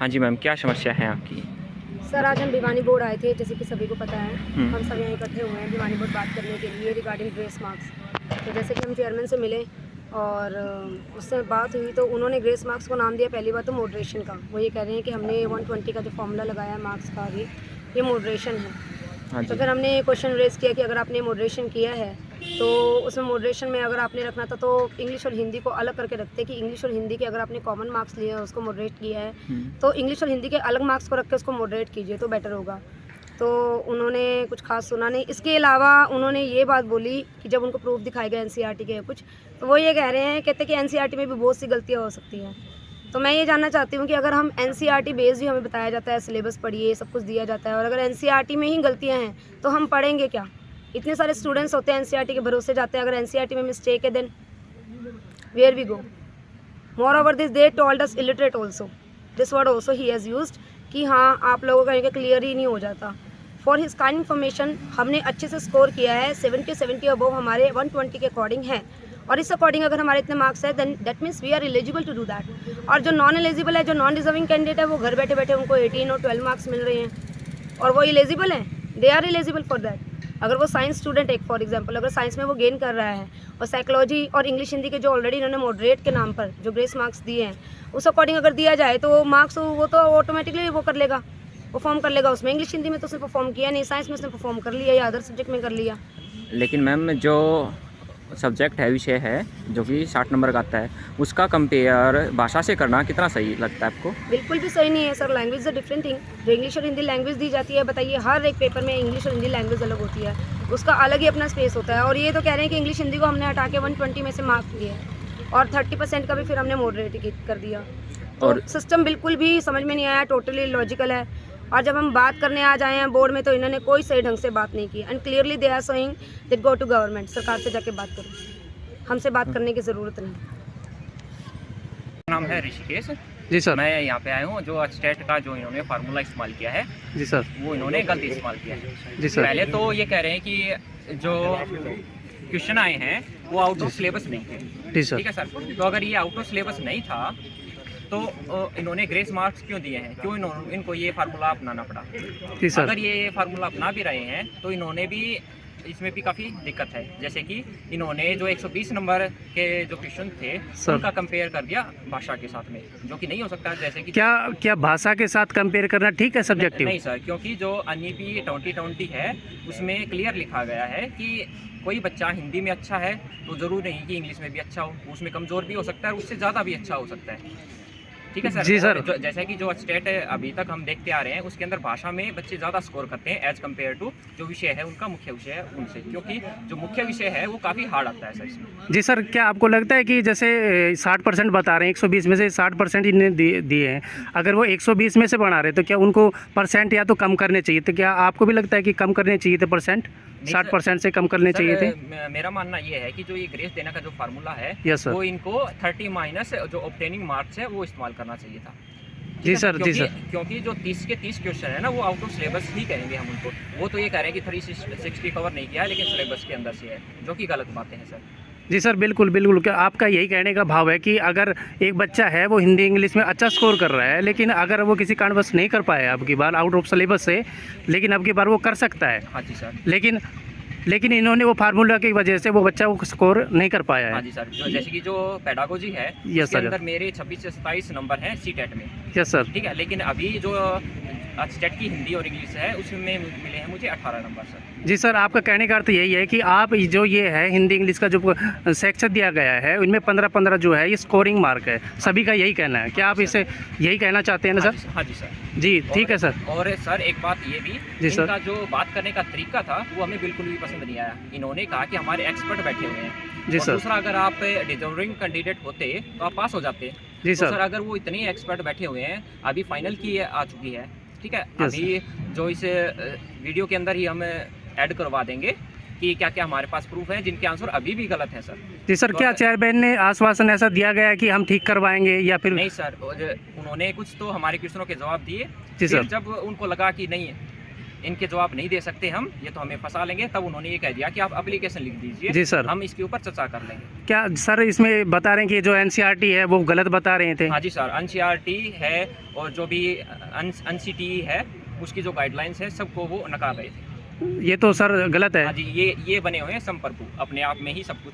हाँ जी मैम, क्या समस्या है आपकी? सर आज हम भिवानी बोर्ड आए थे, जैसे कि सभी को पता है। हम हुँ। सब यहाँ इकट्ठे हुए हैं भिवानी बोर्ड बात करने के लिए रिगार्डिंग ग्रेस मार्क्स। तो जैसे कि हम चेयरमैन से मिले और उससे बात हुई तो उन्होंने ग्रेस मार्क्स को नाम दिया पहली बात तो मॉडरेशन का। वो ये कह रहे हैं कि हमने 120 का जो फॉर्मूला लगाया है मार्क्स का ये मॉडरेशन है। हाँ तो जी। फिर हमने क्वेश्चन रेज़ किया कि अगर आपने मॉडरेशन किया है तो उसमें मॉडरेशन में अगर आपने रखना था तो इंग्लिश और हिंदी को अलग करके रखते कि इंग्लिश और हिंदी के अगर आपने कॉमन मार्क्स लिए हैं उसको मॉडरेट किया है तो इंग्लिश और हिंदी के अलग मार्क्स को रख के उसको मॉडरेट कीजिए तो बेटर होगा। तो उन्होंने कुछ खास सुना नहीं। इसके अलावा उन्होंने ये बात बोली कि जब उनको प्रूफ दिखाए गए एनसीईआरटी के कुछ तो वो ये कह रहे हैं, कहते कि एनसीईआरटी में भी बहुत सी गलतियाँ हो सकती हैं। तो मैं ये जानना चाहती हूँ कि अगर हम एनसीईआरटी बेस्ड ही हमें बताया जाता है, सिलेबस पढ़िए, सब कुछ दिया जाता है और अगर एनसीईआरटी में ही गलतियाँ हैं तो हम पढ़ेंगे क्या? इतने सारे स्टूडेंट्स होते हैं एनसीईआरटी के भरोसे जाते हैं, अगर एनसीईआरटी में मिस्टेक है then where we go. Moreover this they told us illiterate also, this word also he has used कि हाँ आप लोगों का क्लियर ही नहीं हो जाता। फॉर हिज काइंड इन्फॉर्मेशन हमने अच्छे से स्कोर किया है, 70 अबव हमारे 120 के अकॉर्डिंग है और इस अकॉर्डिंग अगर हमारे इतने मार्क्स है then that means we are eligible to do that. और जो नॉन एलिजिबल है, जो नॉन डिजर्विंग कैंडिडेट है, वो घर बैठे बैठे उनको 18 और 12 मार्क्स मिल रहे हैं और वो एलिजिबल हैं, they are eligible for that. अगर वो साइंस स्टूडेंट एक फॉर एग्जांपल अगर साइंस में वो गेन कर रहा है और साइकोलॉजी और इंग्लिश हिंदी के जो ऑलरेडी इन्होंने मॉडरेट के नाम पर जो ग्रेस मार्क्स दिए हैं उस अकॉर्डिंग अगर दिया जाए तो मार्क्स वो तो ऑटोमेटिकली वो कर लेगा, परफॉर्म कर लेगा। उसमें इंग्लिश हिंदी में तो उसने परफॉर्म किया नहीं, साइंस में उसने परफॉर्म कर लिया या अदर सब्जेक्ट में कर लिया। लेकिन मैम जो सब्जेक्ट है, विषय है, जो कि 60 नंबर का आता है, उसका कंपेयर भाषा से करना कितना सही लगता है आपको? बिल्कुल भी सही नहीं है sir. Language is different thing. जो इंग्लिश और हिंदी लैंग्वेज दी जाती है, बताइए हर एक पेपर में इंग्लिश और हिंदी लैंग्वेज अलग होती है, उसका अलग ही अपना स्पेस होता है। और ये तो कह रहे हैं कि इंग्लिश हिंदी को हमने हटा के 120 में से मार्क्स दिए और 30% का भी फिर हमने मॉडरेट कर दिया। और सिस्टम बिल्कुल भी समझ में नहीं आया, टोटली लॉजिकल है। और जब हम बात करने आ जाए हैं बोर्ड में तो इन्होंने कोई सही ढंग से बात नहीं की and clearly they are showing that go to government, सरकार से जाके बात करो, हमसे बात करने की ज़रूरत नहीं। नाम है ऋषिकेश। जी सर। मैं यहाँ पे आया हूँ, जो स्टेट का जो इन्होंने फार्मूला इस्तेमाल किया है जी सर। वो इन्होंने गलत इस्तेमाल किया है। जी सर। पहले तो ये कह रहे हैं कि जो क्वेश्चन आए हैं वो आउट ऑफ सिलेबस नहीं थे। जी सर। ठीक है सर। तो अगर ये आउट ऑफ सिलेबस नहीं था तो इन्होंने ग्रेस मार्क्स क्यों दिए हैं, क्यों इनको ये फार्मूला अपनाना पड़ा? जी सर। अगर ये फार्मूला अपना भी रहे हैं तो इन्होंने भी इसमें भी काफ़ी दिक्कत है। जैसे कि इन्होंने जो 120 नंबर के जो क्वेश्चन थे उनका कंपेयर कर दिया भाषा के साथ में, जो कि नहीं हो सकता। जैसे कि क्या भाषा के साथ कंपेयर करना ठीक है सब्जेक्टिव? नहीं सर, क्योंकि जो अनईपी 2020 है उसमें क्लियर लिखा गया है कि कोई बच्चा हिंदी में अच्छा है तो ज़रूर नहीं कि इंग्लिश में भी अच्छा हो, उसमें कमज़ोर भी हो सकता है और उससे ज़्यादा भी अच्छा हो सकता है। ठीक है सर। जी सर। जैसे कि जो स्टेट अभी तक हम देखते आ रहे हैं उसके अंदर भाषा में बच्चे ज़्यादा स्कोर करते हैं एज कम्पेयर टू जो विषय है उनका मुख्य विषय है उनसे, क्योंकि जो मुख्य विषय है वो काफ़ी हार्ड आता है सर इसमें। जी सर, क्या आपको लगता है कि जैसे 60% बता रहे हैं, 120 में से 60% इन्हें दिए हैं, अगर वो 120 में से बना रहे तो क्या उनको परसेंट या तो कम करने चाहिए? तो क्या आपको भी लगता है कि कम करने चाहिए थे परसेंट, 60% से कम करने चाहिए थे? मेरा मानना ये है कि जो ये ग्रेस देने का जो फार्मूला है वो इनको 30 माइनस जो ऑब्टेनिंग मार्क्स है वो इस्तेमाल करना चाहिए था। जी सर। जी सर। क्योंकि जो 30 के 30 क्वेश्चन है ना वो आउट ऑफ सिलेबस ही कहेंगे हम उनको। वो तो ये कह रहे हैं कि 360 कवर नहीं किया है लेकिन सिलेबस के अंदर से है, जो कि गलत बातें हैं सर। जी सर, बिल्कुल बिल्कुल। क्या आपका यही कहने का भाव है कि अगर एक बच्चा है वो हिंदी इंग्लिश में अच्छा स्कोर कर रहा है लेकिन अगर वो किसी कारणवश नहीं कर पाया अब की बार आउट ऑफ सिलेबस से, लेकिन अब की बार वो कर सकता है? हाँ जी सर। लेकिन इन्होंने वो फार्मूला की वजह से वो बच्चा को स्कोर नहीं कर पाया है। हाँ जी सर। जैसे कि जो पेडागोजी है उसके अंदर मेरे 26 से 27 नंबर हैं सीटेट में। Yes sir. ठीक है, लेकिन अभी जो स्टेट की हिंदी और इंग्लिश है उसमें मिले हैं मुझे 18 नंबर सर। जी सर, आपका कहने का अर्थ यही है कि आप जो ये है हिंदी इंग्लिश का जो सेक्शन दिया गया है उनमें 15-15 जो है ये स्कोरिंग मार्क है, सभी का यही कहना है। क्या आप इसे यही कहना चाहते हैं ना सर? हाँ जी सर। जी ठीक है सर। और सर एक बात ये भी, जी सर, इनका जो बात करने का तरीका था वो हमें बिल्कुल भी पसंद नहीं आया। इन्होंने कहा कि हमारे एक्सपर्ट बैठे हुए हैं। जी सर। दूसरा, अगर आप डिजर्विंग कैंडिडेट होते तो आप पास हो जाते। जी सर। अगर वो इतने एक्सपर्ट बैठे हुए हैं, अभी फाइनल की आ चुकी है, ठीक है, अभी जो इस वीडियो के अंदर ही हम ऐड करवा देंगे कि क्या क्या हमारे पास प्रूफ है जिनके आंसर अभी भी गलत है सर। जी सर, क्या चेयरमैन ने आश्वासन ऐसा दिया गया कि हम ठीक करवाएंगे या फिर? नहीं सर, उन्होंने कुछ तो हमारे क्वेश्चनों के जवाब दिए। जी सर। जब उनको लगा कि नहीं इनके जवाब नहीं दे सकते हम, ये तो हमें फंसा लेंगे। तब उन्होंने ये कह दिया कि आप एप्लीकेशन लिख दीजिए, जी सर। हम इसके ऊपर चर्चा कर लेंगे। क्या सर इसमें बता रहे हैं कि जो एनसीईआरटी है वो गलत बता रहे थे? हाँ जी सर, एनसीईआरटी है और जो भी एनसीटी है उसकी जो गाइडलाइंस है सबको वो नकार रहे थे। ये तो सर गलत है। हाँ जी, ये बने हुए हैं संपर्क अपने आप में ही सब कुछ।